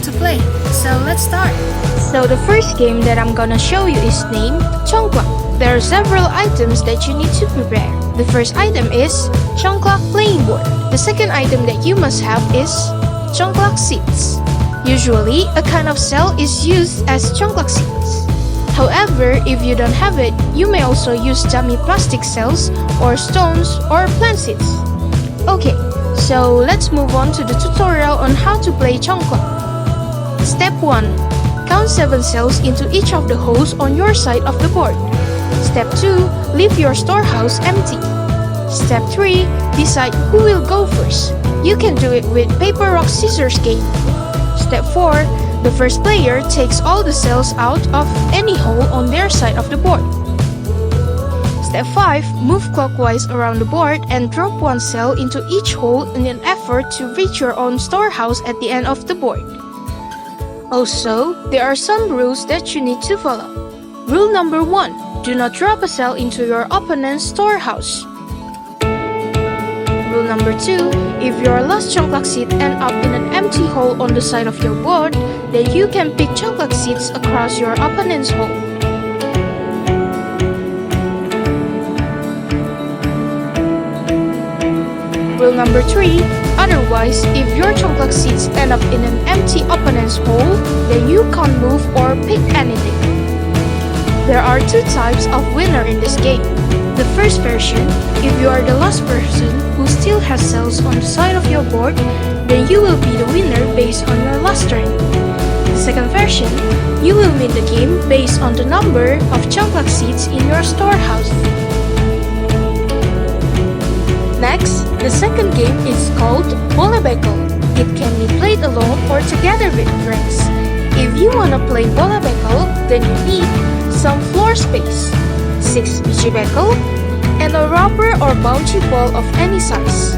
to play. So let's start. So the first game that I'm gonna show you is named Chongklak. There are several items that you need to prepare. The first item is Chongklak playing board. The second item that you must have is Chongklak seats. Usually, a kind of cell is used as Chongklak seats. However, if you don't have it, you may also use dummy plastic cells or stones or plant seeds. Okay, so let's move on to the tutorial on how to play Chongklak. Step 1. Count 7 cells into each of the holes on your side of the board. Step 2. Leave your storehouse empty. Step 3. Decide who will go first. You can do it with paper, rock, scissors game. Step 4. The first player takes all the cells out of any hole on their side of the board. Step 5. Move clockwise around the board and drop one cell into each hole in an effort to reach your own storehouse at the end of the board. Also, there are some rules that you need to follow. Rule number 1. Do not drop a cell into your opponent's storehouse. Rule number 2. If your last Chongklak seed ends up in an empty hole on the side of your board, then you can pick Chongklak seeds across your opponent's hole. Rule number 3. Otherwise, if your Chongklak seeds end up in an empty opponent's hole, then you can't move or pick anything. There are two types of winner in this game. The first version, if you are the last person who still has cells on the side of your board, then you will be the winner based on your last turn. The second version, you will win the game based on the number of Chongklak seeds in your storehouse. Next, the second game is called Bola Bekel. It can be played alone or together with friends. If you wanna play Bola Bekel, then you need some floor space, 6 biji bekel, and a rubber or bouncy ball of any size.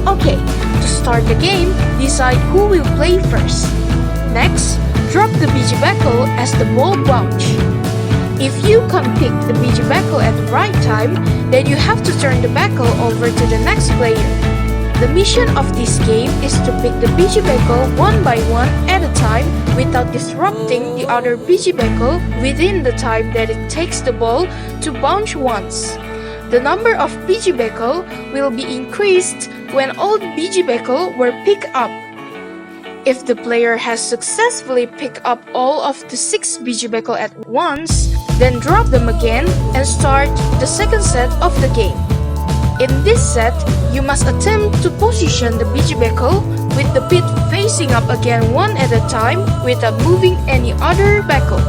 Okay, to start the game, decide who will play first. Next, drop the biji bekel as the ball bounce. If you can't pick the biji bekel at the right time, then you have to turn the bekel over to the next player. The mission of this game is to pick the biji bekel one by one at a time without disrupting the other biji bekel within the time that it takes the ball to bounce once. The number of biji bekel will be increased when all biji bekel were picked up. If the player has successfully picked up all of the 6 biji bekel at once, then drop them again and start the second set of the game. In this set, you must attempt to position the biji bekel with the pit facing up again one at a time without moving any other bekel.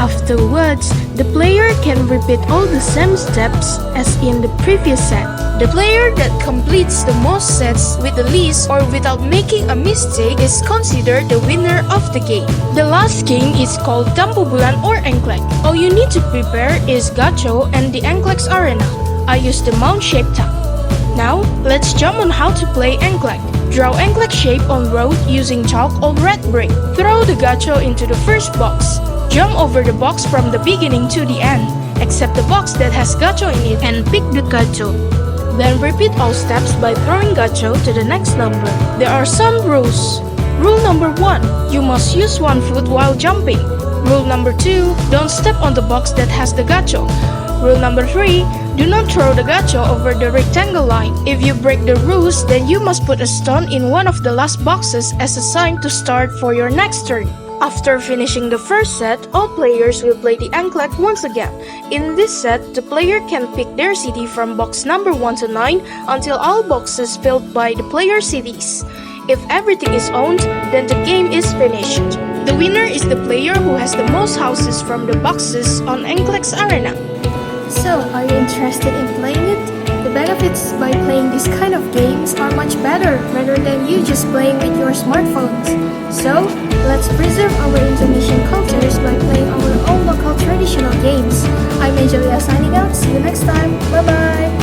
Afterwards, the player can repeat all the same steps as in the previous set. The player that completes the most sets with the least or without making a mistake is considered the winner of the game. The last game is called Tampu Bulan or Engklek. All you need to prepare is gacho and the Engklek's arena. I use the mound-shaped tap. Now, let's jump on how to play Engklek. Draw Engklek shape on road using chalk or red brick. Throw the gacho into the first box. Jump over the box from the beginning to the end, except the box that has gacho in it, and pick the gacho. Then repeat all steps by throwing gacho to the next number. There are some rules. Rule number 1. You must use one foot while jumping. Rule number 2. Don't step on the box that has the gacho. Rule number 3. Do not throw the gacho over the rectangle line. If you break the rules, then you must put a stone in one of the last boxes as a sign to start for your next turn. After finishing the first set, all players will play the Engklek once again. In this set, the player can pick their city from box number 1 to 9 until all boxes filled by the player's cities. If everything is owned, then the game is finished. The winner is the player who has the most houses from the boxes on Engklek's arena. So, are you interested in playing it? The benefits by playing this kind of games are much better rather than you just playing with your smartphones. So, let's preserve our Indonesian cultures by playing our own local traditional games. I'm Amelia signing out. See you next time. Bye-bye.